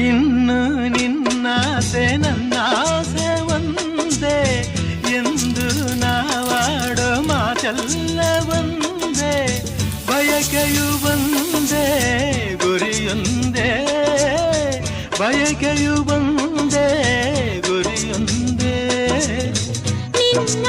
ಇನ್ನು ನಿನ್ನಾಸೆ ನನ್ನಾಸೆ ಒಂದೇ ಎಂದು ನಾವಾಡೋ ಮಾತೆಲ್ಲ ಒಂದೇ ಬಯಕೆಯು ಒಂದೇ ಗುರಿಯೊಂದೇ ಬಯಕೆಯು ಒಂದೇ ಗುರಿಯೊಂದೇ ನಿನ್ನ